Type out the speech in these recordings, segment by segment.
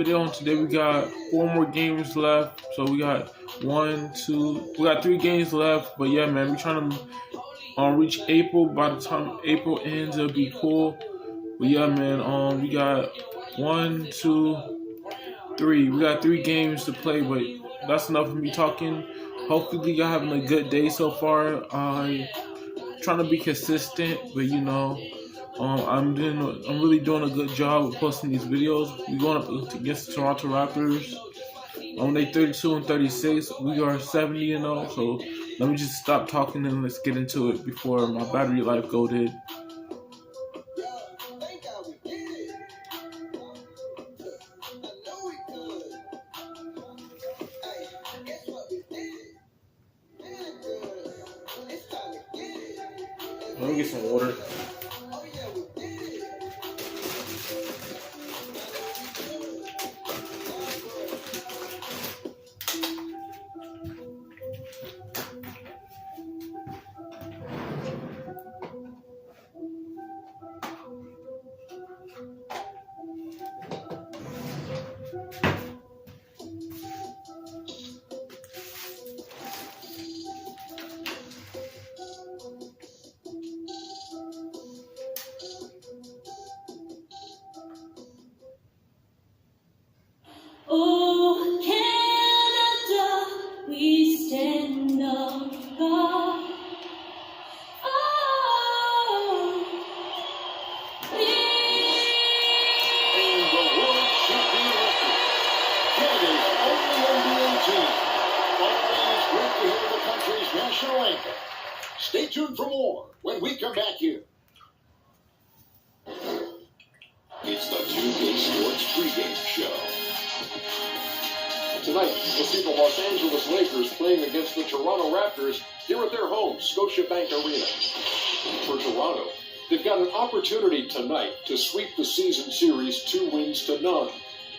Video on today. We got 4 more games left, so we got we got 3 games left. But yeah, man, we're trying to reach April. By the time April ends, it'll be cool. But yeah, man, we got 1, 2, 3. We got 3 games to play, but that's enough of me talking. Hopefully, y'all having a good day so far. I'm trying to be consistent, but I'm really doing a good job with posting these videos. We're going up against the Toronto Raptors. They 32-36. We are 70-0. So let me just stop talking and let's get into it before my battery life go dead. Let me get some water. Oh, Canada, we stand up guard. Oh, we... And the world champion record. Canada's only NBA team. Always great to hear the country's national anthem. Stay tuned for more when we come back here. It's the 2K Sports pregame show. Tonight, we'll see the Los Angeles Lakers playing against the Toronto Raptors here at their home, Scotiabank Arena. For Toronto, they've got an opportunity tonight to sweep the season series 2-0.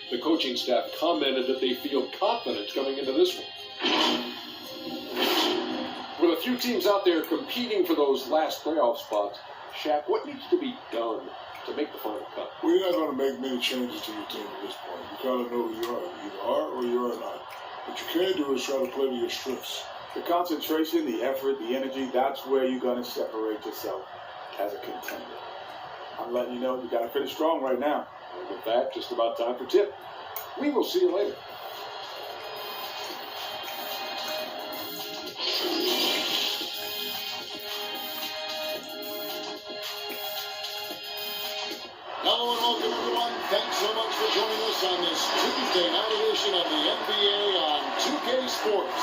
The coaching staff commented that they feel confident coming into this one. With a few teams out there competing for those last playoff spots, Shaq, what needs to be done to make the final cut? We're not going to make many changes to your team at this point. You got to know who you are. You either are or you are not. What you can do is try to play to your strengths. The concentration, the effort, the energy, that's where you're going to separate yourself as a contender. I'm letting you know you got to finish strong right now. And with that, just about time for tip. We will see you later. Hello and welcome, everyone. Thanks so much for joining us on this Tuesday night edition of the NBA on 2K Sports.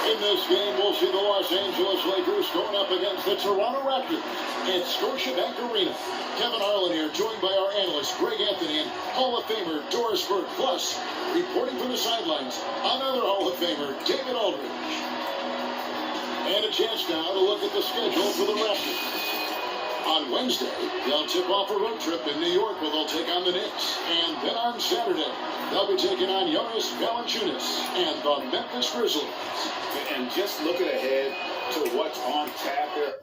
In this game, we'll see the Los Angeles Lakers going up against the Toronto Raptors at Scotiabank Arena. Kevin Harlan here, joined by our analyst Greg Anthony and Hall of Famer Doris Burke. Plus, reporting from the sidelines, another Hall of Famer, David Aldridge. And a chance now to look at the schedule for the Raptors. On Wednesday, they'll tip off a road trip in New York where they'll take on the Knicks. And then on Saturday, they'll be taking on Jonas Valanciunas and the Memphis Grizzlies. And just looking ahead to what's on tap here.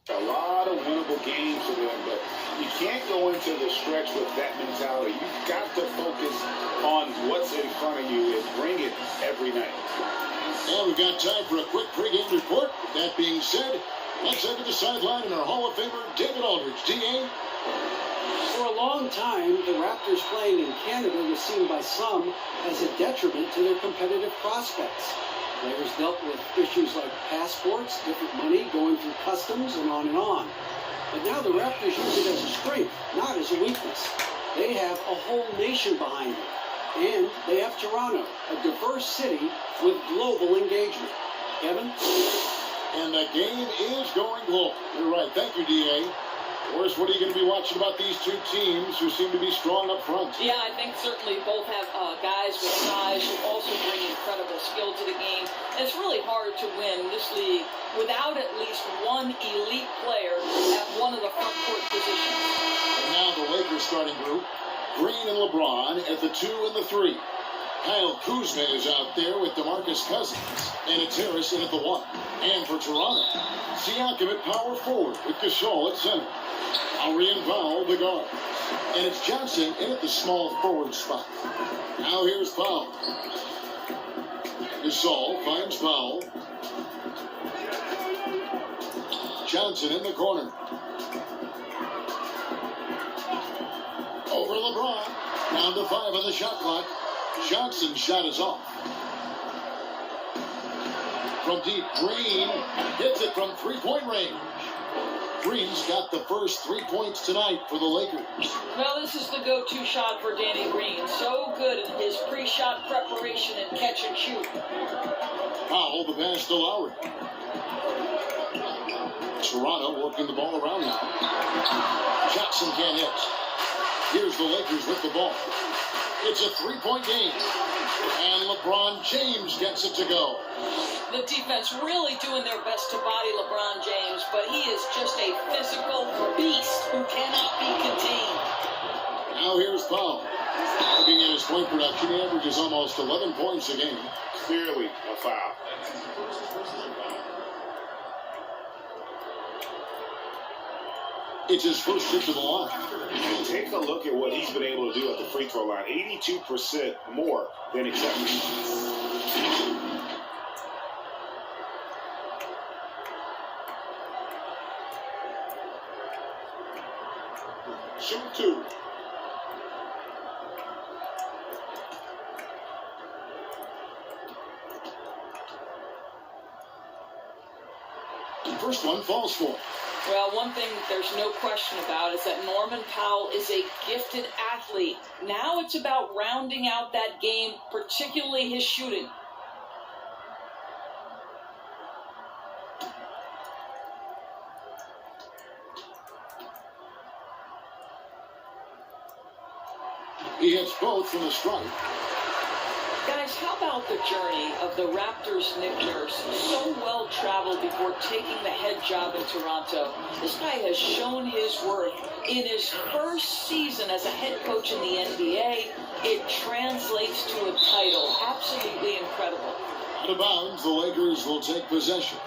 A lot of winnable games for them, but you can't go into the stretch with that mentality. You've got to focus on what's in front of you and bring it every night. And we've got time for a quick pregame report. With that being said, let's head to the sideline and our Hall of Famer, David Aldridge. D.A.? For a long time, the Raptors playing in Canada was seen by some as a detriment to their competitive prospects. Players dealt with issues like passports, different money, going through customs, and on and on. But now the Raptors use it as a strength, not as a weakness. They have a whole nation behind them. And they have Toronto, a diverse city with global engagement. Kevin? And the game is going global. You're right. Thank you, D.A. Boris, what are you going to be watching about these two teams who seem to be strong up front? Yeah, I think certainly both have guys with size who also bring incredible skill to the game. And it's really hard to win this league without at least one elite player at one of the front court positions. And now the Lakers starting group. Green and LeBron at the 2 and the 3. Kyle Kuzma is out there with DeMarcus Cousins. And it's Harrison at the 1. And for Toronto, Siakam at power forward with Gasol at center. Lowry and Powell, the guard. And it's Johnson in at the small forward spot. Now here's Powell. Gasol finds Powell. Johnson in the corner. Over LeBron. Down to 5 on the shot clock. Johnson's shot is off. From deep, Green hits it from three-point range. Green's got the first 3 points tonight for the Lakers. Well, this is the go-to shot for Danny Green. So good in his pre-shot preparation and catch and shoot. Powell, the pass to Lowry. Toronto working the ball around now. Jackson can't hit. Here's the Lakers with the ball. It's a 3-point game. And LeBron James gets it to go. The defense really doing their best to body LeBron James, but he is just a physical beast who cannot be contained. Now here's Powell. Looking at his point production, he averages almost 11 points a game. Clearly a foul. It's his first trip to the line. And take a look at what he's been able to do at the free throw line. 82% more than accepted. Shoot 2. First one falls for him. Well, one thing there's no question about is that Norman Powell is a gifted athlete. Now it's about rounding out that game, particularly his shooting. He hits both from the strike. Guys, how about the journey of the Raptors' Nick Nurse? So well traveled before taking the head job in Toronto. This guy has shown his worth. In his first season as a head coach in the NBA, it translates to a title. Absolutely incredible. Out of bounds, the Lakers will take possession.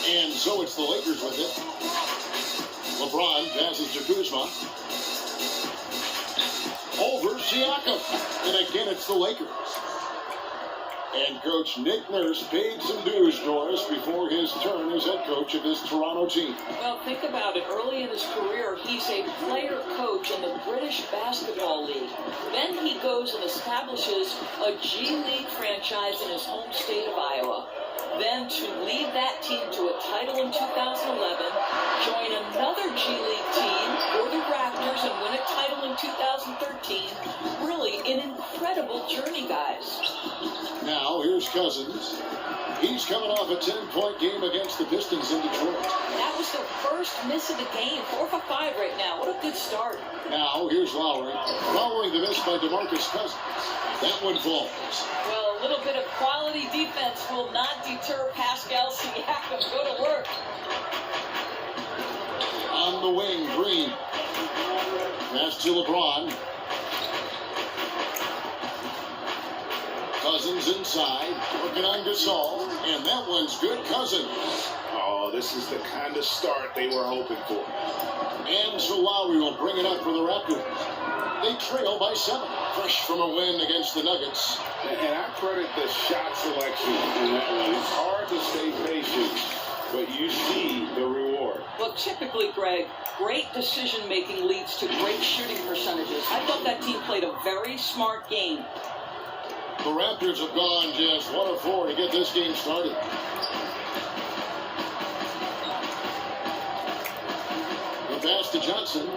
And so it's the Lakers with it. LeBron passes to Kuzma. Over Siakam. And again, it's the Lakers. And Coach Nick Nurse paid some dues, Doris, before his turn as head coach of this Toronto team. Well, think about it. Early in his career, he's a player coach in the British Basketball League. Then he goes and establishes a G League franchise in his home state of Iowa. Then to lead that team to a title in 2011, join another G League team for the Raptors and win a title in 2013. Really an incredible journey, guys. Now, here's Cousins. He's coming off a 10-point game against the Pistons in Detroit. That was the first miss of the game. 4 for 5 right now. What a good start. Now, here's Lowry. Following the miss by DeMarcus Cousins. That one falls. Well, a little bit of quality defense will not deter Pascal Siakam. Go to work. On the wing, Green. Pass to LeBron. Cousins inside, working on Gasol, and that one's good. Cousins. Oh, this is the kind of start they were hoping for. And so Lowry will bring it up for the Raptors. They trail by 7, fresh from a win against the Nuggets. And I credit the shot selection in that one. It's hard to stay patient, but you see the reward. court. Well, typically, Greg, great decision-making leads to great shooting percentages. I thought that team played a very smart game. The Raptors have gone just 1 of 4 to get this game started. The pass to Johnson.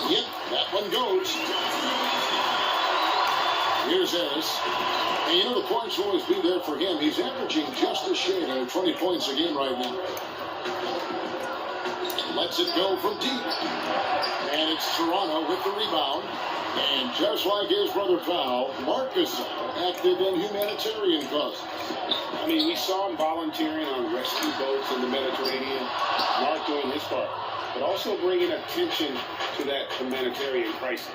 Yep, that one goes. Here's Harris. And you know the points will always be there for him. He's averaging just a shade under 20 points a game right now. Lets it go from deep. And it's Toronto with the rebound. And just like his brother Powell, Marcus active in humanitarian causes. I mean, we saw him volunteering on rescue boats in the Mediterranean. Mark doing his part, but also bringing attention to that humanitarian crisis.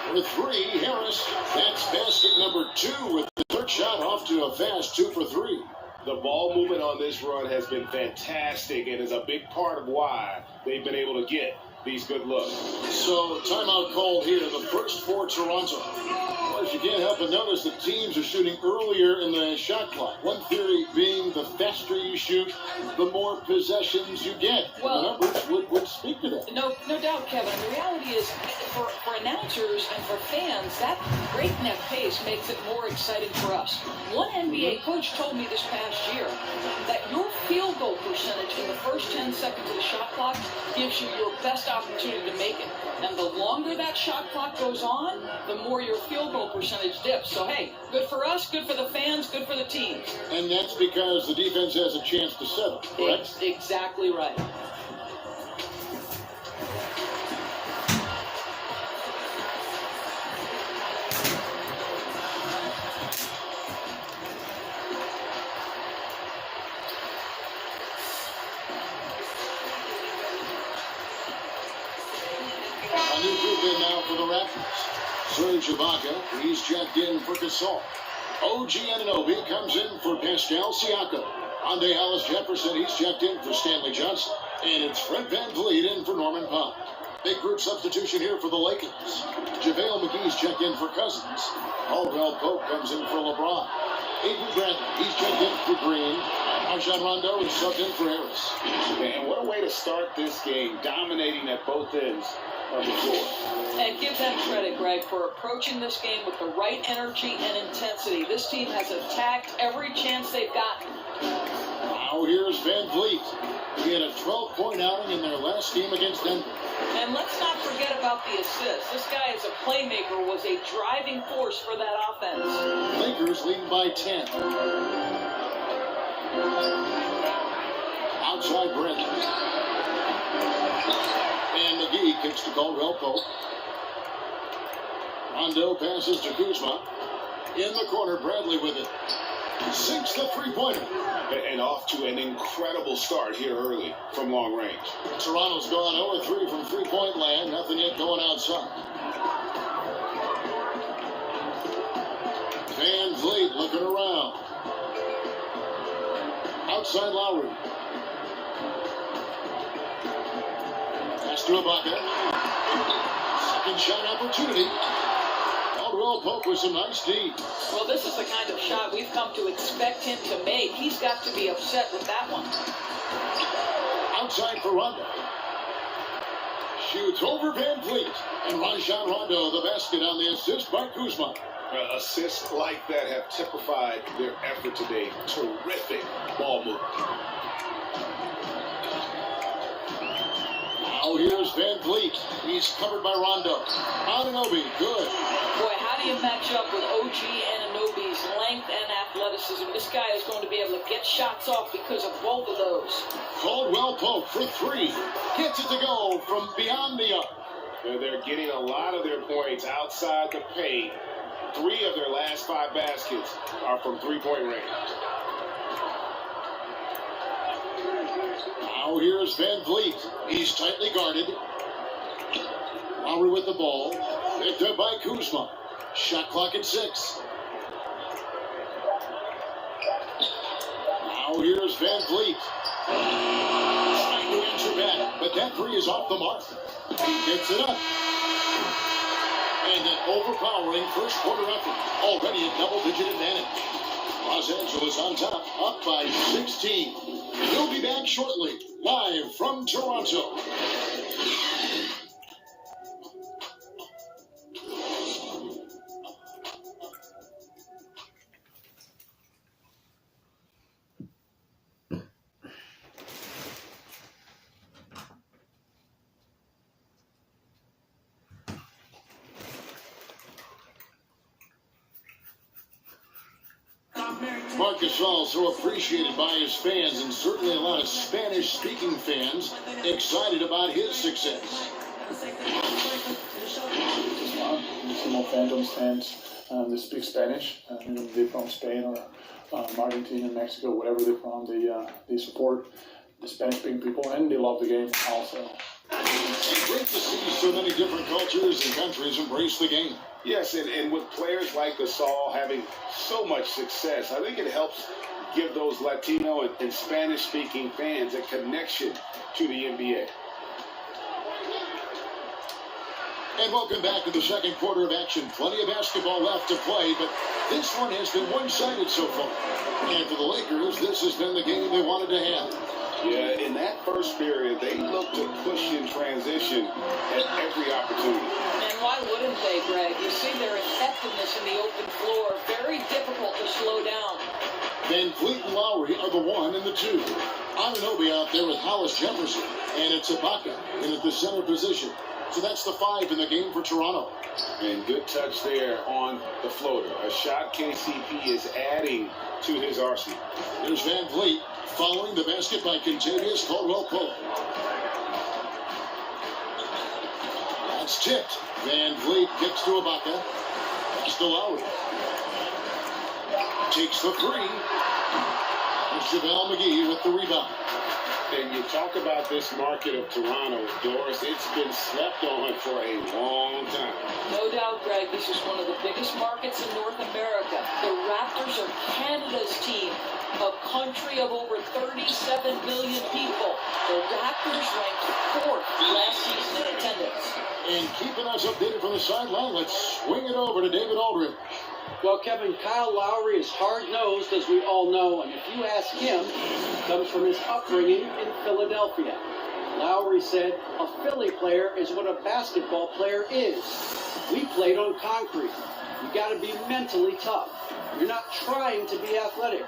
For 3, Harris. That's basket number 2 with the third shot off to a fast 2 for 3. The ball movement on this run has been fantastic and is a big part of why they've been able to get these good looks. So, timeout called here, the first for Toronto. Well, if you can't help but notice, the teams are shooting earlier in the shot clock. One theory being the faster you shoot, the more possessions you get. Well, the numbers would speak to that. No doubt, Kevin. The reality is, for announcers and for fans, that breakneck pace makes it more exciting for us. One NBA coach told me this past year that your field goal percentage in the first 10 seconds of the shot clock gives you your best opportunity to make it. And the longer that shot clock goes on, the more your field goal percentage dips. So, hey, good for us, good for the fans, good for the teams. And that's because the defense has a chance to settle, correct? Exactly right. A new group in now for the Raptors. Serge Ibaka, he's checked in for Gasol. OG Anunoby comes in for Pascal Siakam. Andre Hollis Jefferson, he's checked in for Stanley Johnson. And it's Fred VanVleet in for Norman Powell. Big group substitution here for the Lakers. JaVale McGee's checked in for Cousins. Caldwell Pope comes in for LeBron. Avery Bradley, he's checked in for Green. Rajon Rondo is subbed in for Harris. And what a way to start this game, dominating at both ends of the floor. And give them credit, Greg, for approaching this game with the right energy and intensity. This team has attacked every chance they've gotten. Now here's VanVleet. He had a 12-point outing in their last game against Denver. And let's not forget about the assist. This guy is a playmaker, was a driving force for that offense. Lakers leading by 10. Outside Brent. And McGee kicks to Caldwell Pope. Rondo passes to Kuzma. In the corner, Bradley with it. Sinks the three-pointer. And off to an incredible start here early from long range. Toronto's gone 0-3 from three-point land. Nothing yet going outside. VanVleet looking around. Outside Lowry. Pass to Ibaka. Second shot opportunity. Caldwell Pope with some nice D. Well, this is the kind of shot we've come to expect him to make. He's got to be upset with that one. Outside for Rondo. Shoots over VanVleet. And Rajon Rondo the basket on the assist by Kuzma. Assists like that have typified their effort today. Terrific ball movement. Now here's VanVleet. He's covered by Rondo. Anunoby, good. Boy, how do you match up with OG Anunoby's length and athleticism? This guy is going to be able to get shots off because of both of those. Caldwell Pope for 3. Gets it to go from beyond the arc. They're getting a lot of their points outside the paint. 3 of their last 5 baskets are from three-point range. Now here's VanVleet. He's tightly guarded. Lowry with the ball. Picked up by Kuzma. Shot clock at 6. Now here's VanVleet. Trying to answer back, but that 3 is off the mark. He picks it up. And an overpowering first quarter effort. Already a double-digit advantage. Los Angeles on top, up by 16. We'll be back shortly, live from Toronto. Marcus also appreciated by his fans, and certainly a lot of Spanish-speaking fans excited about his success. Some more fandoms fans that speak Spanish, even if they're from Spain or Argentina, Mexico, whatever they're from, they support the Spanish-speaking people, and they love the game also. And great to see so many different cultures and countries embrace the game. Yes, and with players like Gasol having so much success, I think it helps give those Latino and Spanish-speaking fans a connection to the NBA. And welcome back to the second quarter of action. Plenty of basketball left to play, but this one has been one-sided so far. And for the Lakers, this has been the game they wanted to have. Yeah, in that first period, they looked to push in transition at every opportunity. And why wouldn't they, Greg? You see their effectiveness in the open floor. Very difficult to slow down. Van Fleet and Lowry are the 1 and the 2. Anunoby out there with Hollis Jefferson, and it's Ibaka in at the center position. So that's the 5 in the game for Toronto. And good touch there on the floater. A shot KCP is adding to his arsenal. There's Van Vliet following the basket by Kentavious Caldwell-Pope. That's tipped. Van Vliet kicks to Ibaka. Pass to Lowry. Takes the 3. And JaVale McGee with the rebound. And you talk about this market of Toronto, Doris, it's been slept on for a long time. No doubt, Greg, this is one of the biggest markets in North America. The Raptors are Canada's team, a country of over 37 million people. The Raptors ranked 4th last season in attendance. And keeping us updated from the sideline, let's swing it over to David Aldridge. Well, Kevin, Kyle Lowry is hard-nosed, as we all know, and if you ask him, it comes from his upbringing in Philadelphia. Lowry said, a Philly player is what a basketball player is. We played on concrete. You got to be mentally tough. You're not trying to be athletic.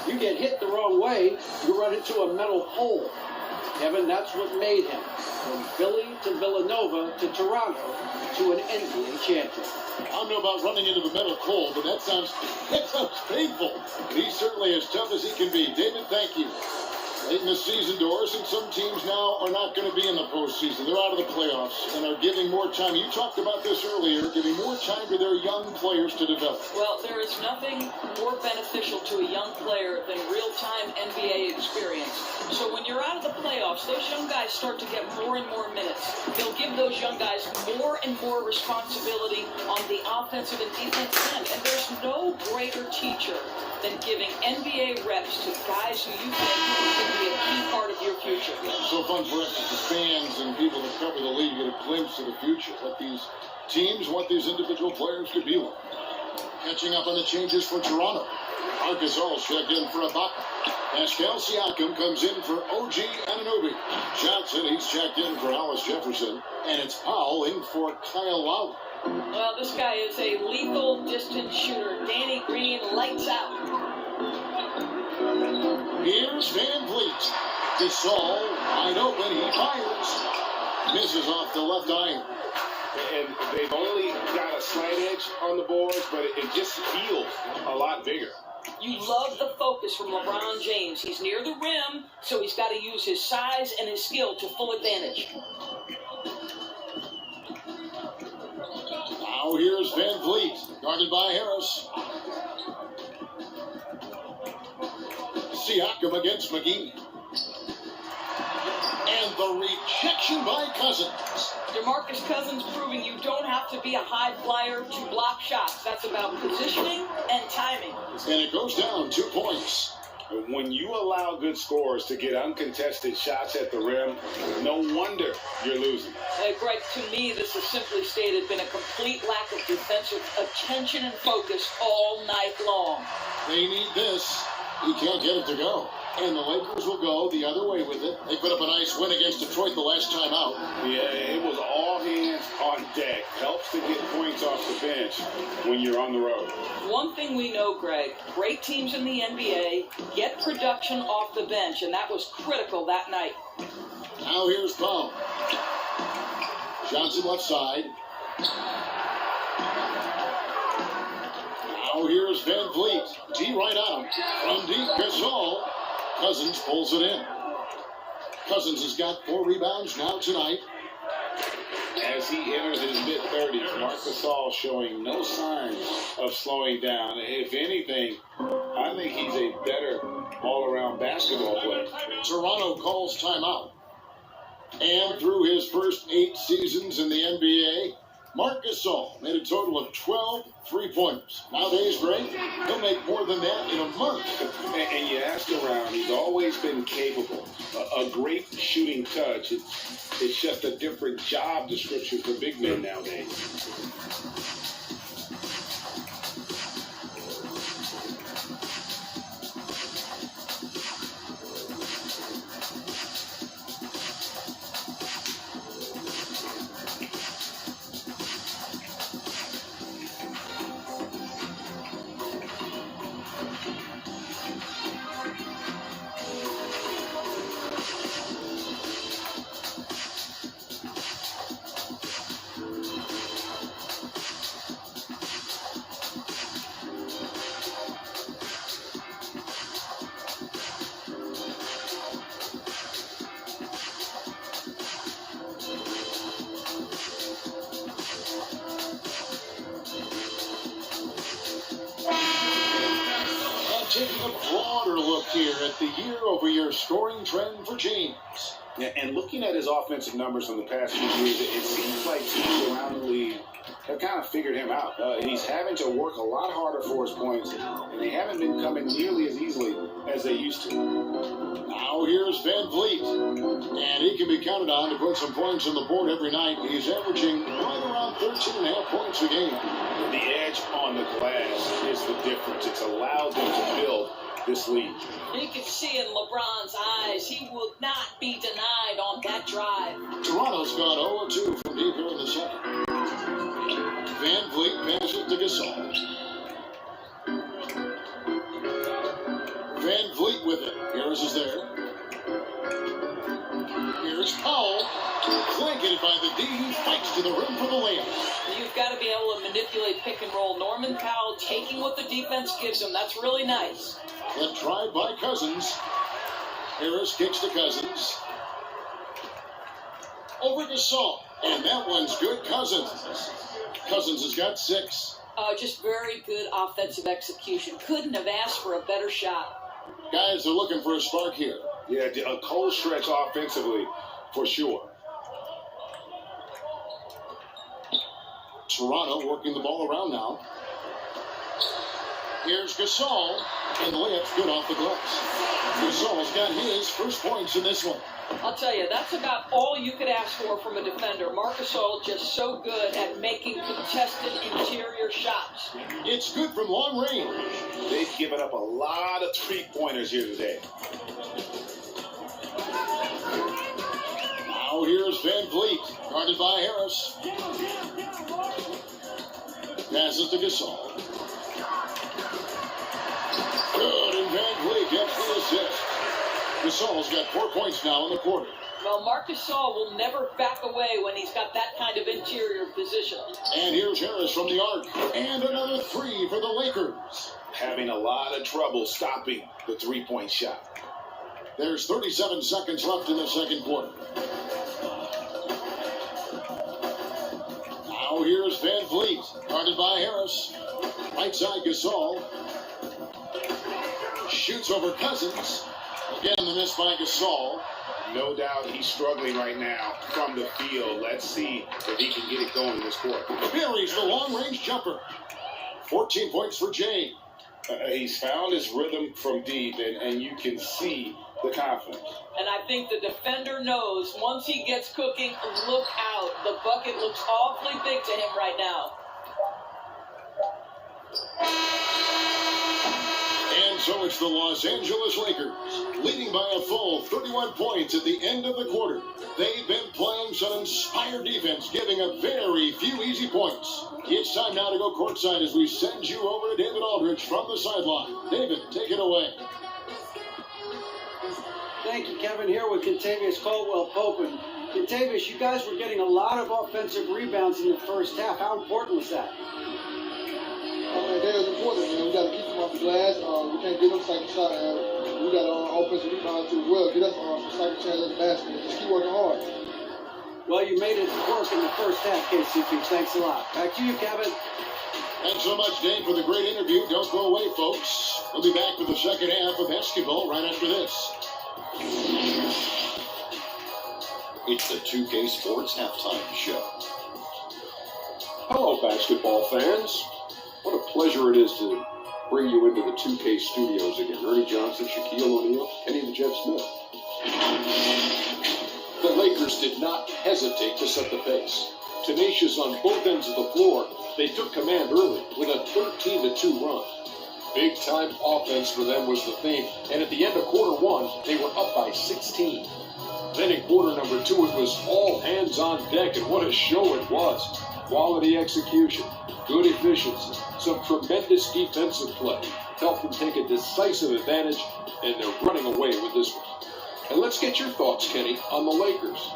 You get hit the wrong way, you run into a metal pole. Kevin, that's what made him. From Philly to Villanova to Toronto to an NBA champion. I don't know about running into the metal pole, but that sounds painful. He's certainly as tough as he can be. David, thank you. Late in the season, Doris, and some teams now are not going to be in the postseason. They're out of the playoffs and are giving more time. You talked about this earlier, giving more time to their young players to develop. Well, there is nothing more beneficial to a young player than real-time NBA experience. So when you're out of the playoffs, those young guys start to get more and more minutes. They'll give those young guys more and more responsibility on the offensive and defensive end. And there's no greater teacher than giving NBA reps to guys who you think can be a key part of your future. So fun for us as the fans and people that cover the league get a glimpse of the future. What these teams, what these individual players could be like. Catching up on the changes for Toronto. Marcus Gasol checked in for Ibaka. Pascal Siakam comes in for OG Anunoby. Johnson, he's checked in for Hollis Jefferson. And it's Powell in for Kyle Lowry. Well, this guy is a lethal distance shooter. Danny Green lights out. Here's Van Vliet. Gasol wide open. He fires. Misses off the left iron. And they've only got a slight edge on the boards, but it just feels a lot bigger. You love the focus from LeBron James. He's near the rim, so he's got to use his size and his skill to full advantage. Now here's Van Vliet, guarded by Harris. Siakam against McGee. And the rejection by Cousins. DeMarcus Cousins proving you don't have to be a high flyer to block shots. That's about positioning and timing. And it goes down 2 points. When you allow good scorers to get uncontested shots at the rim, no wonder you're losing. Greg, to me, this has simply stated been a complete lack of defensive attention and focus all night long. They need this. He can't get it to go. And the Lakers will go the other way with it. They put up a nice win against Detroit the last time out. Yeah, it was all hands on deck. Helps to get points off the bench when you're on the road. One thing we know, Greg, great teams in the NBA get production off the bench, and that was critical that night. Now here's Powell. Johnson left side. Now here's Van Vliet. D right on him. From deep, Gasol. Cousins pulls it in. Cousins has got 4 rebounds now tonight. As he enters his mid-30s, Marc Gasol showing no signs of slowing down. If anything, I think he's a better all-around basketball player. Toronto calls timeout. And through his first 8 seasons in the NBA, Marc Gasol made a total of 12 3-pointers. Nowadays, Greg, he'll make more than that in a month. And you ask around, he's always been capable. A great shooting touch. It's just a different job description for big men nowadays. Taking a broader look here at the year-over-year scoring trend for James. Yeah, and looking at his offensive numbers from the past few years, it seems like teams around the league have kind of figured him out. He's having to work a lot harder for his points, and they haven't been coming nearly as easily as they used to. Now here's Van Vliet, and he can be counted on to put some points on the board every night. He's averaging right around 13.5 points a game. The edge on the glass is the difference. It's allowed them to build this lead. You can see in LeBron's eyes, he will not be denied on that drive. Toronto's gone 0-2 from deep here in the second. Van Vliet passes to Gasol. Van Vliet with it. Harris is there. Here's Powell. Flanked by the D. He fights to the rim for the layup. You've got to be able to manipulate pick and roll. Norman Powell taking what the defense gives him. That's really nice. That drive by Cousins. Harris kicks to Cousins. Over to Gasol. And that one's good. Cousins has got 6. Just very good offensive execution. Couldn't have asked for a better shot. Guys are looking for a spark here. Yeah, a cold stretch offensively, for sure. Toronto working the ball around now. Here's Gasol, and the layup's good off the glass. Gasol's got his first points in this one. I'll tell you, that's about all you could ask for from a defender. Marc Gasol just so good at making contested interior shots. It's good from long range. They've given up a lot of three-pointers here today. Now here's Van Vliet, guarded by Harris. Passes to Gasol. Good, and Van Vliet gets the assist. Gasol's got 4 points now in the quarter. Well, Marc Gasol will never back away when he's got that kind of interior position. And here's Harris from the arc. And another 3 for the Lakers. Having a lot of trouble stopping the three-point shot. There's 37 seconds left in the second quarter. Now here's Van Vliet, guarded by Harris. Right side Gasol. Shoots over Cousins. Again, the miss by Gasol. No doubt he's struggling right now from the field. Let's see if he can get it going this quarter. Buries the long-range jumper. 14 points for James. He's found his rhythm from deep, and you can see the confidence. And I think the defender knows once he gets cooking, look out. The bucket looks awfully big to him right now. And so it's the Los Angeles Lakers, leading by a full 31 points at the end of the quarter. They've been playing some inspired defense, giving up very few easy points. It's time now to go courtside as we send you over to David Aldridge from the sideline. David, take it away. Thank you, Kevin. Here with Contavious Caldwell-Pope. And Contavious, you guys were getting a lot of offensive rebounds in the first half. How important was that? That is important, man. We got to keep them off the glass. We can't get them second shot. We got offensive rebounds too as well. Get us some second chance at the basket. Just keep working hard. Well, you made it work in the first half, KCP. Thanks a lot. Back to you, Kevin. Thanks so much, Dave, for the great interview. Don't go away, folks. We'll be back with the second half of basketball right after this. It's the 2K Sports Halftime Show. Hello, basketball fans. What a pleasure it is to bring you into the 2K studios again. Ernie Johnson, Shaquille O'Neal, Kenny the Jet Smith. The Lakers did not hesitate to set the pace. Tenacious on both ends of the floor, they took command early with a 13-2 run. Big-time offense for them was the theme, and at the end of quarter one, they were up by 16. Then in quarter number two, it was all hands on deck, and what a show it was. Quality execution, good efficiency, some tremendous defensive play helped them take a decisive advantage, and they're running away with this one. And let's get your thoughts, Kenny, on the Lakers.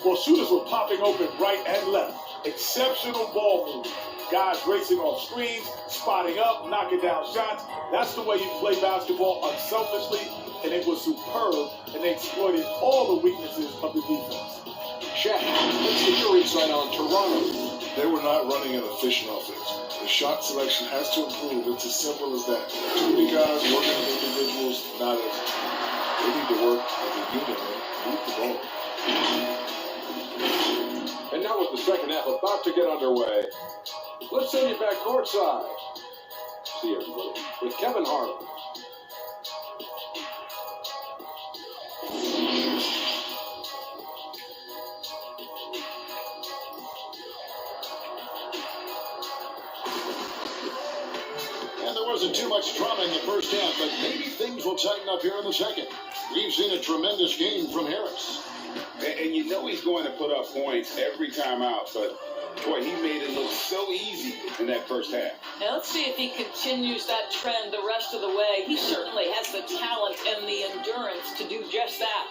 Well, shooters were popping open right and left. Exceptional ball movement. Guys racing off screens, spotting up, knocking down shots. That's the way you play basketball unselfishly, and it was superb, and they exploited all the weaknesses of the defense. Shaq, let's get your insight on Toronto. They were not running an efficient offense. The shot selection has to improve. It's as simple as that. Too many guys working as individuals, not as they need to work as a unit and move the ball. And now with the second half about to get underway, let's send you back courtside. See everybody with Kevin Harlan. And there wasn't too much drama in the first half, but maybe things will tighten up here in the second. We've seen a tremendous game from Harris. And you know he's going to put up points every time out, but boy, he made it look so easy in that first half. Now let's see if he continues that trend the rest of the way. He certainly has the talent and the endurance to do just that.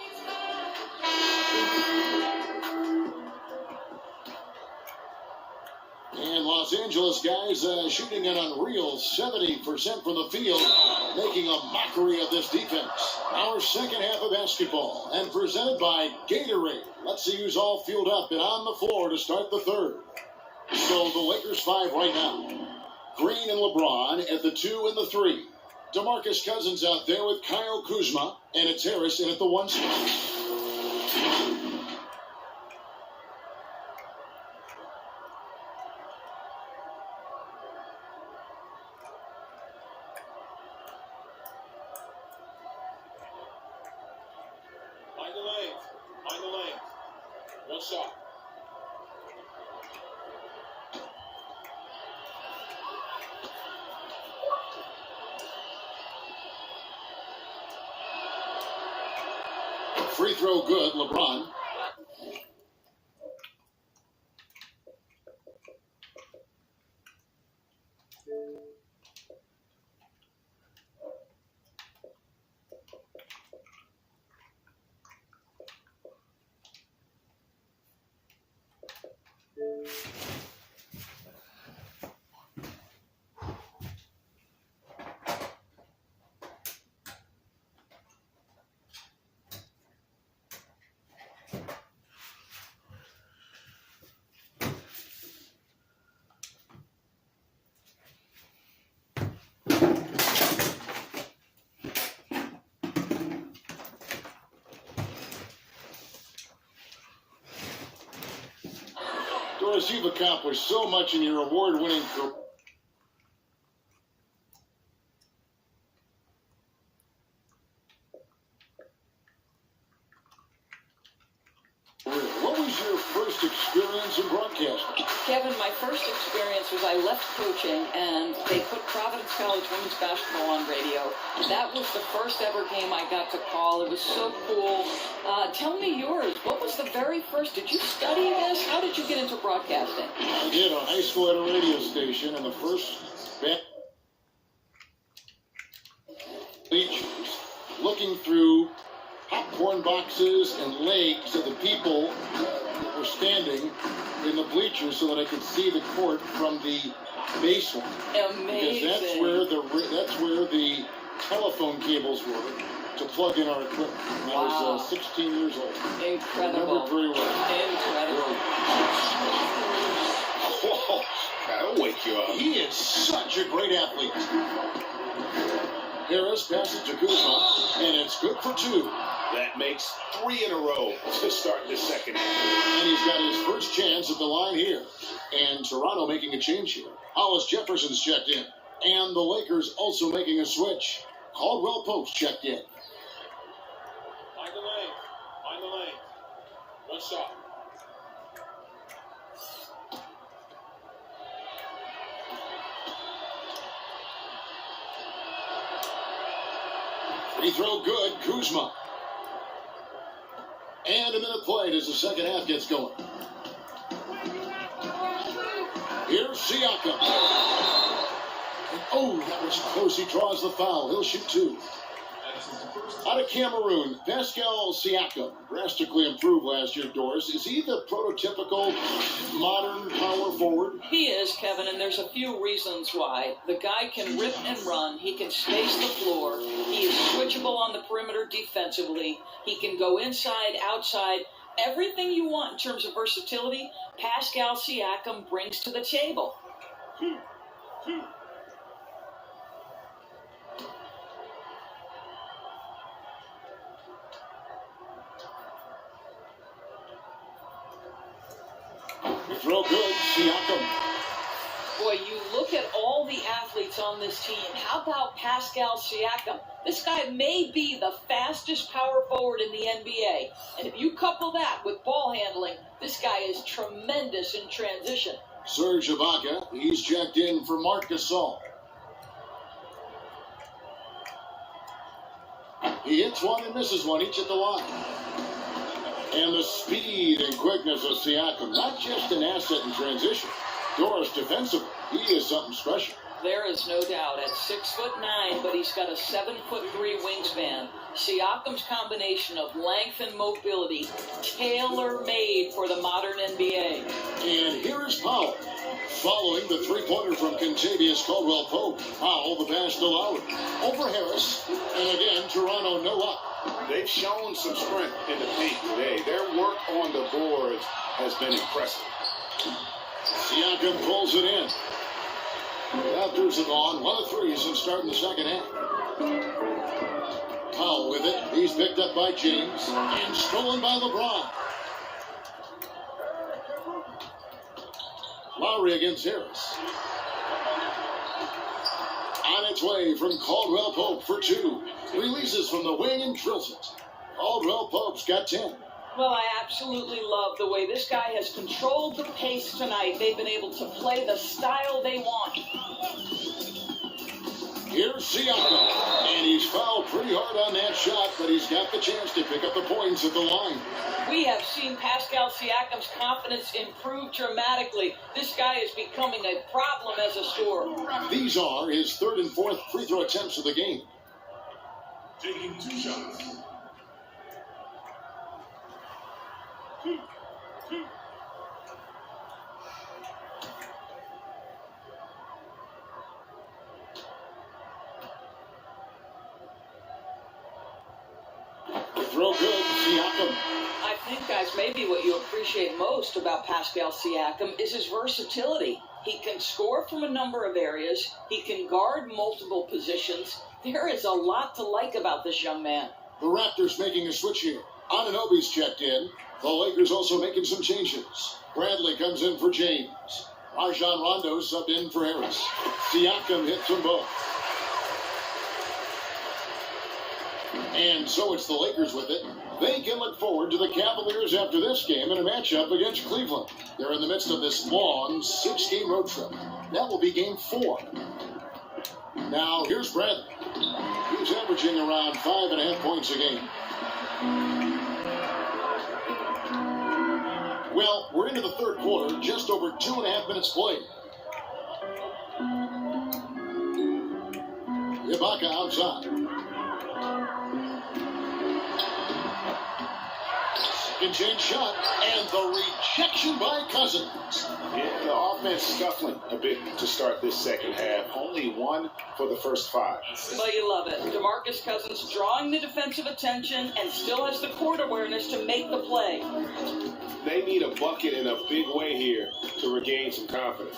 And Los Angeles guys shooting an unreal 70% from the field, making a mockery of this defense. Our second half of basketball, and presented by Gatorade. Let's see who's all fueled up and on the floor to start the third. So the Lakers 5 right now. Green and LeBron at the 2 and the 3. DeMarcus Cousins out there with Kyle Kuzma, and it's Harris in at the 1 spot. Find the lane. One shot. Free throw good, LeBron. Doris, you've accomplished so much in your award-winning career. was your first experience in broadcasting? Kevin, my first experience was I left coaching and they put Providence College women's basketball on radio. That was the first ever game I got to call. It was so cool. Tell me yours. What was the very first? Did you study this? How did you get into broadcasting? I did a high school at a radio station, and the first bleachers, looking through popcorn boxes and legs of the people that were standing in the bleachers so that I could see the court from the baseline. Amazing. Because that's where the telephone cables were to plug in our equipment. And I was 16 years old. Incredible. I remember very well. Incredible. Whoa, That'll wake you up. he is such a great athlete. Harris passes to Kuzma, and it's good for 2. That makes 3 in a row to start the second half. And he's got his first chance at the line here. And Toronto making a change here. Hollis Jefferson's checked in. And the Lakers also making a switch. Caldwell Pope's checked in. Find the lane. Find the lane. One shot. Free throw good, Kuzma. And a minute played as the second half gets going. Here's Siakam. And that was close. He draws the foul. He'll shoot 2. Out of Cameroon, Pascal Siakam, drastically improved last year, Doris. Is he the prototypical modern power forward? He is, Kevin, and there's a few reasons why. The guy can rip and run. He can space the floor. He is switchable on the perimeter defensively. He can go inside, outside. Everything you want in terms of versatility, Pascal Siakam brings to the table. Throw good, Siakam. Boy, you look at all the athletes on this team. How about Pascal Siakam? This guy may be the fastest power forward in the NBA. And if you couple that with ball handling, this guy is tremendous in transition. Serge Ibaka, he's checked in for Marc Gasol. He hits one and misses one, each at the line. And the speed and quickness of Siakam, not just an asset in transition. Doris defensively, he is something special. There is no doubt. At 6'9", but he's got a 7'3" wingspan. Siakam's combination of length and mobility, tailor-made for the modern NBA. And here is Powell, following the three-pointer from Contavious Caldwell Pope. Powell, the pass to Lowry. Over Harris, and again, Toronto no luck. They've shown some strength in the paint today. Their work on the boards has been impressive. Siakam pulls it in. Raptors have gone 1 of 3 since starting the second half. Powell with it. He's picked up by James and stolen by LeBron. Lowry against Harris. On its way from Caldwell Pope for 2. Releases from the wing and drills it. Caldwell Pope's got 10. Well, I absolutely love the way this guy has controlled the pace tonight. They've been able to play the style they want. Here's Siakam, and he's fouled pretty hard on that shot, but he's got the chance to pick up the points at the line. We have seen Pascal Siakam's confidence improve dramatically. This guy is becoming a problem as a scorer. These are his 3rd and 4th free throw attempts of the game. Taking 2 shots. Throw good, Siakam. I think, guys, maybe what you appreciate most about Pascal Siakam is his versatility. He can score from a number of areas. He can guard multiple positions. There is a lot to like about this young man. The Raptors making a switch here. Anunoby's checked in. The Lakers also making some changes. Bradley comes in for James. Rajon Rondo subbed in for Harris. Siakam hits them both. And so it's the Lakers with it. They can look forward to the Cavaliers after this game in a matchup against Cleveland. They're in the midst of this long 6-game road trip. That will be game 4. Now, here's Bradley. He's averaging around 5.5 points a game. Well, we're into the third quarter, just over 2.5 minutes played. Ibaka outside. Second chance shot, and the rejection by Cousins. Yeah, the offense scuffling a bit to start this second half. Only 1 for the first 5. But you love it. DeMarcus Cousins drawing the defensive attention and still has the court awareness to make the play. They need a bucket in a big way here to regain some confidence.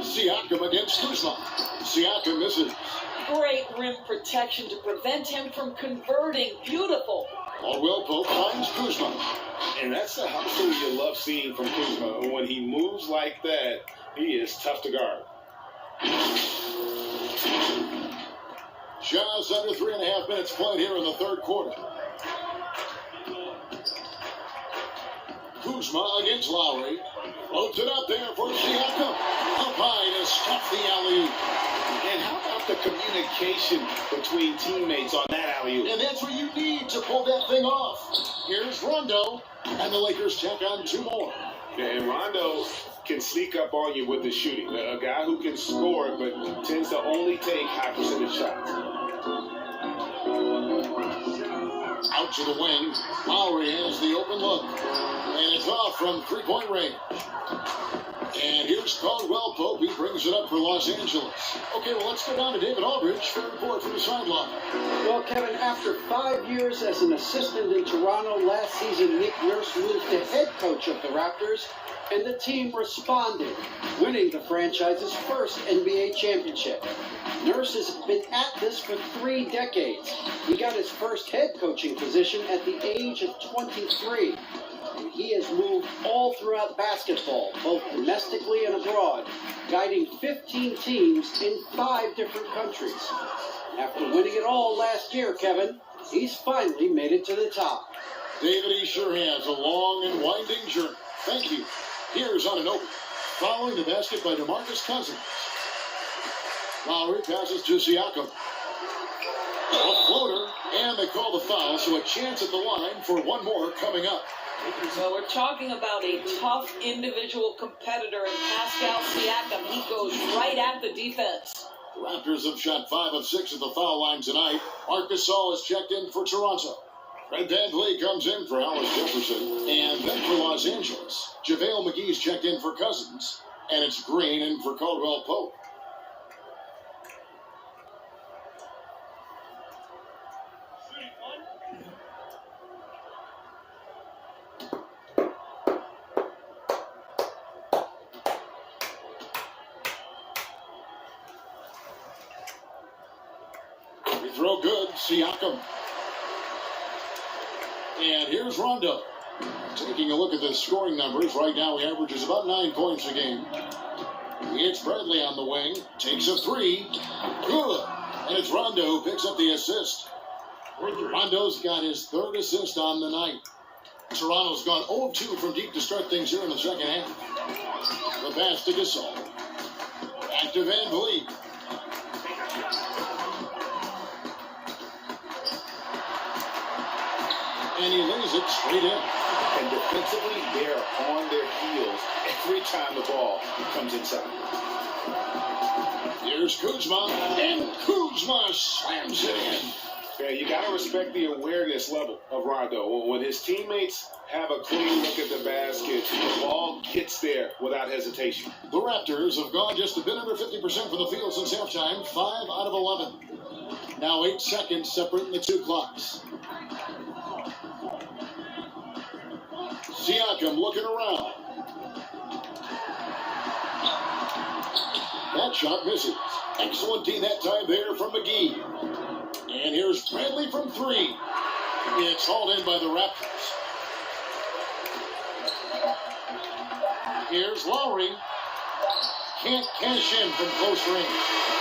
Siakam against Kuzma. Siakam misses. Great rim protection to prevent him from converting. Beautiful. Caldwell Pope finds Kuzma. And that's the hustle you love seeing from Kuzma. When he moves like that, he is tough to guard. Just under 3.5 minutes played here in the third quarter. Kuzma against Lowry. Floats it up there for Siakam. Up high to stop the alley-oop. And how about the communication between teammates on that alley-oop? And that's what you need to pull that thing off. Here's Rondo. And the Lakers check on 2 more. Yeah, and Rondo can sneak up on you with the shooting. A guy who can score but tends to only take high percentage shots. Out to the wing. Lowry has the open look. And it's off from 3-point range. And here's Caldwell Pope. He brings it up for Los Angeles. Okay, well, let's go down to David Aldridge for a report from the sideline. Well, Kevin, after 5 years as an assistant in Toronto, last season Nick Nurse moved to head coach of the Raptors, and the team responded, winning the franchise's first NBA championship. Nurse has been at this for 3 decades. He got his first head coaching position at the age of 23. And he has moved all throughout basketball, both domestically and abroad, guiding 15 teams in 5 different countries. After winning it all last year, Kevin, he's finally made it to the top. David, he sure has a long and winding journey. Thank you. Here's Anunoby, following the basket by DeMarcus Cousins. Lowry passes to Siakam. A floater, and they call the foul, so a chance at the line for 1 more coming up. So we're talking about a tough individual competitor in Pascal Siakam. He goes right at the defense. The Raptors have shot 5 of 6 at the foul line tonight. Marc Gasol has checked in for Toronto. Fred VanVleet comes in for Alice Jefferson. And then for Los Angeles, JaVale McGee's checked in for Cousins. And it's Green in for Caldwell Pope. Throw good, Siakam. And here's Rondo. Taking a look at the scoring numbers, right now he averages about 9 points a game. It's Bradley on the wing, takes a 3. Good. And it's Rondo who picks up the assist. Rondo's got his 3rd assist on the night. Toronto's gone 0-2 from deep to start things here in the second half. The pass to Gasol. Back to VanVleet. And he lays it straight in. And defensively, they're on their heels every time the ball comes inside. Here's Kuzma, and Kuzma slams it in. Yeah, you got to respect the awareness level of Rondo. When his teammates have a clean look at the basket, the ball gets there without hesitation. The Raptors have gone just a bit under 50% from the field since halftime, 5 out of 11. Now 8 seconds separating the 2 clocks. Siakam looking around. That shot misses. Excellent D that time there from McGee. And here's Bradley from 3. It's hauled in by the Raptors. Here's Lowry. can't cash in from close range.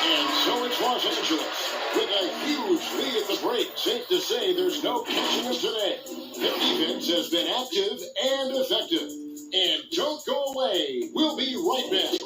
And so it's Los Angeles with a huge lead at the break. Safe to say there's no catching them today. The defense has been active and effective. And don't go away. We'll be right back.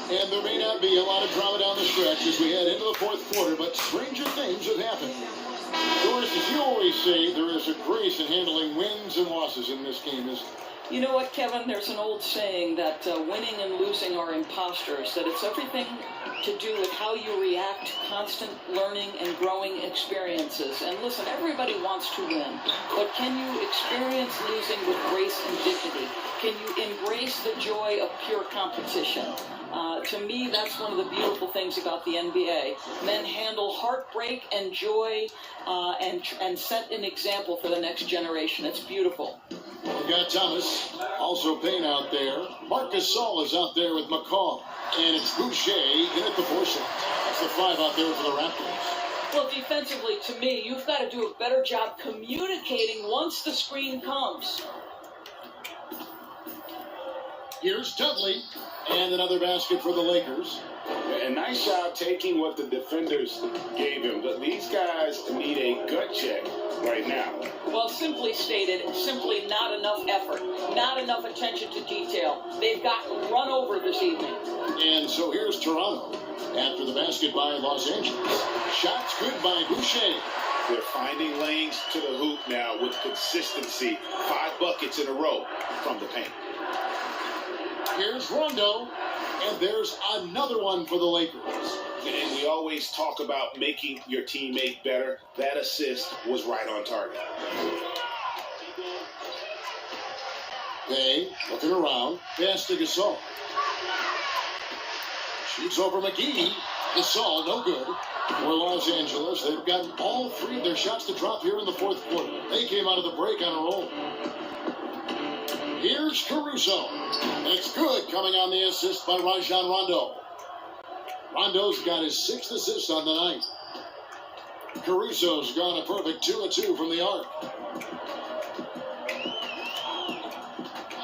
And there may not be a lot of drama down the stretch as we head into the fourth quarter, but stranger things have happened. Doris, as you always say, there is a grace in handling wins and losses in this game. You know what, Kevin? There's an old saying that winning and losing are imposters, that it's everything to do with how you react to constant learning and growing experiences. And listen, everybody wants to win, but can you experience losing with grace and dignity? Can you embrace the joy of pure competition? To me, that's one of the beautiful things about the NBA. Men handle heartbreak and joy and set an example for the next generation. It's beautiful. We've got Thomas, also Payne out there. Marcus Gasol is out there with McCall. And it's Boucher in at the 4 slot. That's the 5 out there for the Raptors. Well, defensively, to me, you've got to do a better job communicating once the screen comes. Here's Dudley. And another basket for the Lakers. A nice job taking what the defenders gave him. But these guys need a gut check right now. Well, simply stated, simply not enough effort, not enough attention to detail. They've gotten run over this evening. And so here's Toronto after the basket by Los Angeles. Shots good by Boucher. They're finding lanes to the hoop now with consistency. 5 buckets in a row from the paint. Here's Rondo, and there's another one for the Lakers. And we always talk about making your teammate better. That assist was right on target. They looking around. Pass to Gasol. Shoots over McGee. Gasol, no good. For Los Angeles, they've gotten all 3 of their shots to drop here in the fourth quarter. They came out of the break on a roll. Here's Caruso. It's good, coming on the assist by Rajon Rondo. Rondo's got his 6th assist on the night. Caruso's gone a perfect 2 of 2 from the arc.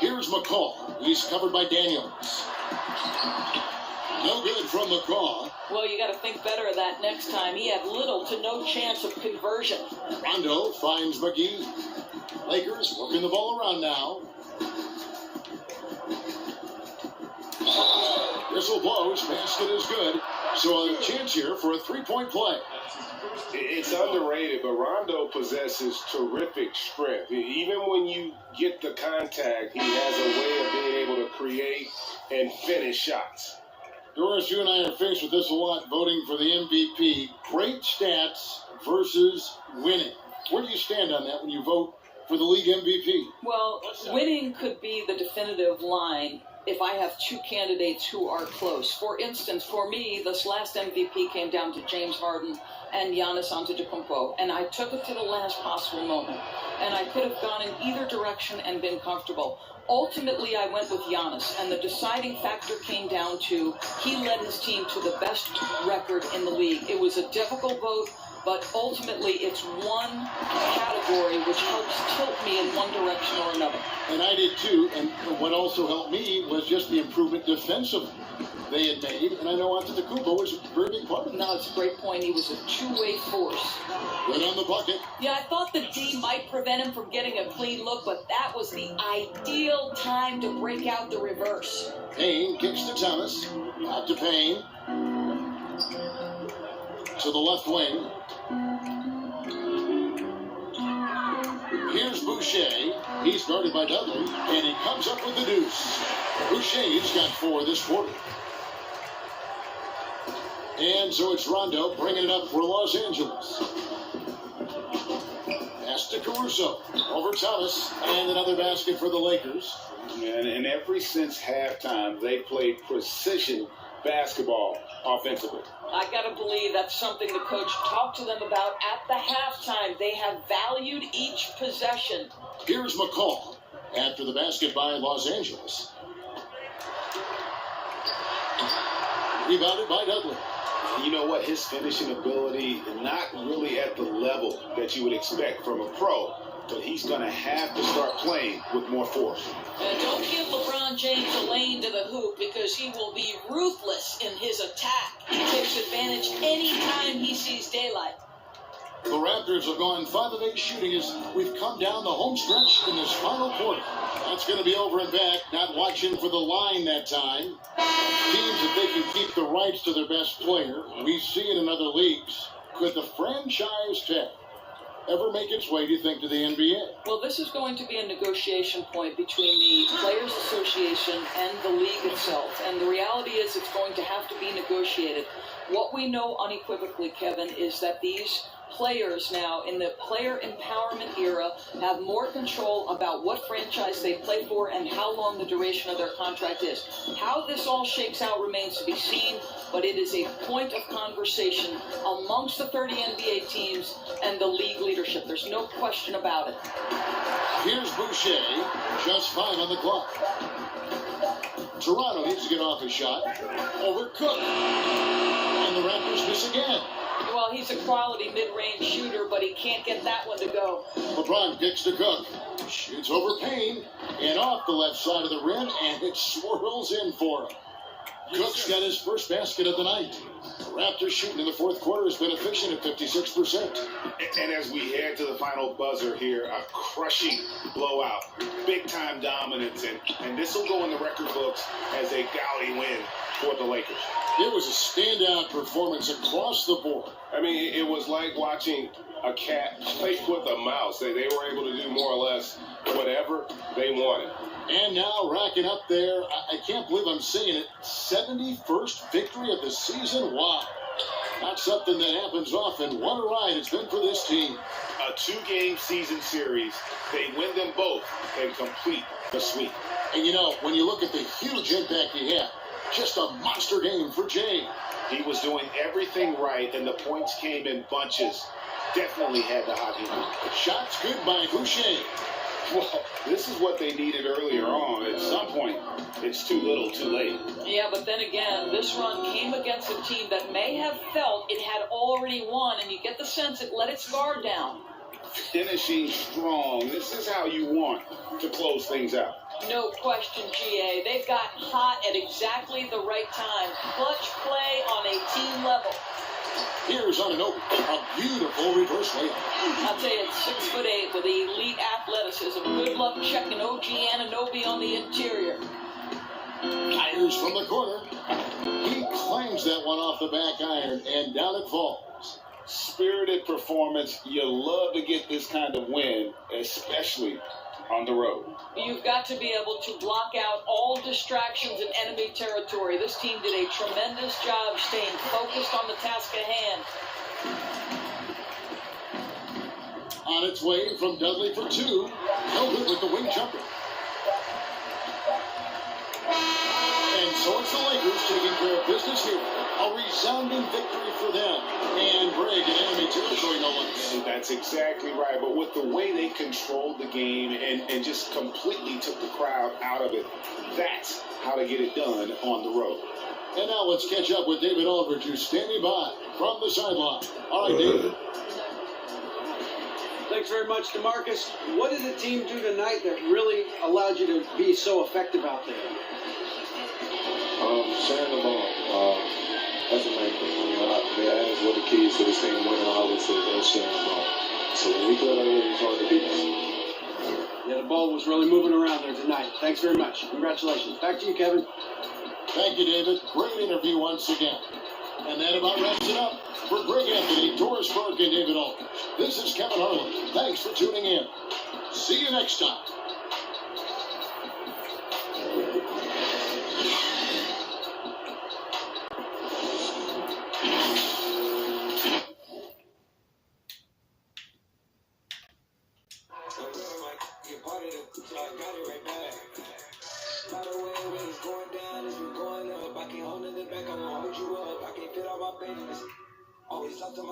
Here's McCall. He's covered by Daniels. No good from McCall. Well, you got to think better of that next time. He had little to no chance of conversion. Rondo finds McGee. Lakers working the ball around now. Whistle blows, basket is good. So a chance here for a 3-point play. It's underrated, but Rondo possesses terrific strength. Even when you get the contact, he has a way of being able to create and finish shots. Doris, you and I are faced with this a lot, voting for the MVP. Great stats versus winning. Where do you stand on that when you vote for the league MVP? Well, winning could be the definitive line if I have 2 candidates who are close. For instance, for me, this last MVP came down to James Harden and Giannis Antetokounmpo, and I took it to the last possible moment. And I could have gone in either direction and been comfortable. Ultimately, I went with Giannis, and the deciding factor came down to he led his team to the best record in the league. It was a difficult vote, but ultimately it's one category which helps tilt me in one direction or another. And I did too, and what also helped me was just the improvement defensively they had made, and I know Antetokounmpo was a very big part of it. No, it's a great point. He was a two-way force. Good on the bucket. Yeah, I thought the D might prevent him from getting a clean look, but that was the ideal time to break out the reverse. Payne kicks to Thomas. Out to Payne. To the left wing. Here's Boucher. He's guarded by Dudley, and he comes up with the deuce. Boucher's got 4 this quarter. And so it's Rondo bringing it up for Los Angeles. Pass to Caruso. Over Thomas. And another basket for the Lakers. And ever since halftime, they played precision basketball offensively. I gotta believe that's something the coach talked to them about at the halftime. They have valued each possession. Here's McCall after the basket by Los Angeles. Rebounded by Dudley. You know what? His finishing ability, not really at the level that you would expect from a pro, but he's going to have to start playing with more force. And don't give LeBron James a lane to the hoop because he will be ruthless in his attack. He takes advantage anytime he sees daylight. The Raptors have gone 5 of 8 shooting as we've come down the home stretch in this final quarter. That's going to be over and back, not watching for the line that time. Teams, if they can keep the rights to their best player, we see it in other leagues. Could the franchise tag ever make its way, do you think, to the NBA? Well, this is going to be a negotiation point between the Players Association and the league itself. And the reality is it's going to have to be negotiated. What we know unequivocally, Kevin, is that these players now in the player empowerment era have more control about what franchise they play for and how long the duration of their contract is. How this all shakes out remains to be seen, but it is a point of conversation amongst the 30 NBA teams and the league leadership. There's no question about it. Here's Boucher, just 5 on the clock. Toronto needs to get off his shot. Over Cook. And the Raptors miss again. Well, he's a quality mid-range shooter, but he can't get that one to go. LeBron kicks to Cook. Shoots over Payne. And off the left side of the rim, and it swirls in for him. Cook's got his first basket of the night. The Raptors shooting in the fourth quarter has been efficient at 56%. And as we head to the final buzzer here, a crushing blowout, big-time dominance, and this will go in the record books as a gaudy win for the Lakers. It was a standout performance across the board. I mean, it was like watching a cat play with a mouse. They were able to do more or less whatever they wanted. And now racking up there, I can't believe I'm saying it, 71st victory of the season. Wow. Not something that happens often. What a ride it's been for this team. A 2-game season series. They win them both and complete the sweep. And you know, when you look at the huge impact he had, just a monster game for Jay. He was doing everything right, and the points came in bunches. Definitely had the hot hand. Shots good by Boucher. Well, this is what they needed earlier on. At some point, it's too little, too late. Yeah, but then again, this run came against a team that may have felt it had already won, and you get the sense it let its guard down. Finishing strong. This is how you want to close things out. No question, GA. They've got hot at exactly the right time. Clutch play on a team level. Here's on an open, a beautiful reverse layup. I'll tell you, it's 6'8" with elite athleticism. Good luck checking OG Anunoby on the interior. Fires from the corner. He claims that one off the back iron, and down it falls. Spirited performance. You love to get this kind of win, especially on the road. You've got to be able to block out all distractions in enemy territory. This team did a tremendous job staying focused on the task at hand. On its way from Dudley for 2. No good with the wing jumper. And so it's the Lakers taking care of business here. A resounding victory for them. And break in enemy territory, no less. That's exactly right. But with the way they controlled the game and just completely took the crowd out of it, that's how to get it done on the road. And now let's catch up with David Aldridge, who's standing by from the sideline. All right, David. Thanks very much, DeMarcus. What did the team do tonight that really allowed you to be so effective out there? Sharing the ball. That's the main thing. They asked what the keys to this team were, and I always say that's sharing the ball. So when we play like that, it's hard to beat us. Yeah, the ball was really moving around there tonight. Thanks very much. Congratulations. Back to you, Kevin. Thank you, David. Great interview once again. And that about wraps it up. For Greg Anthony, Doris Burke, and David Aldridge, this is Kevin Harlan. Thanks for tuning in. See you next time. By the way, when it's going down, if you're going up, I can hold in the back. All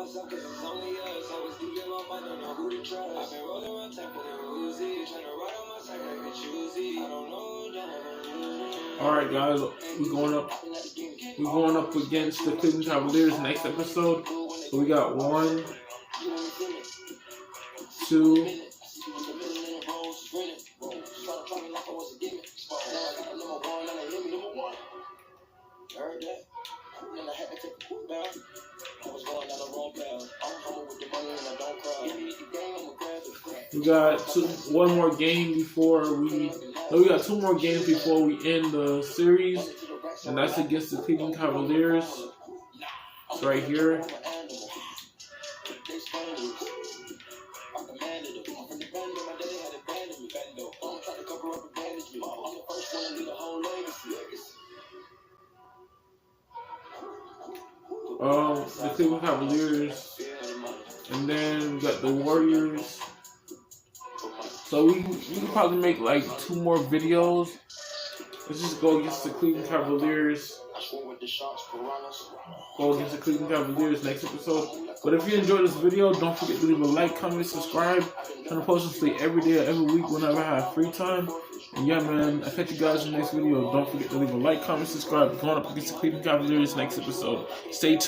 right, guys, we're going up against the Cleveland Cavaliers next episode. So we got 1, 2. We got one more game before we. No, we got 2 more games before we end the series, and that's against the Cleveland Cavaliers. It's right here. The Cleveland Cavaliers, and then we got the Warriors. So we can probably make like 2 more videos. Let's just go against the Cleveland Cavaliers. Go against the Cleveland Cavaliers next episode. But if you enjoyed this video, don't forget to leave a like, comment, subscribe. I'm trying to post this every day or every week whenever I have free time. And yeah, man, I'll catch you guys in the next video. Don't forget to leave a like, comment, subscribe. Going up against the Cleveland Cavaliers next episode. Stay tuned.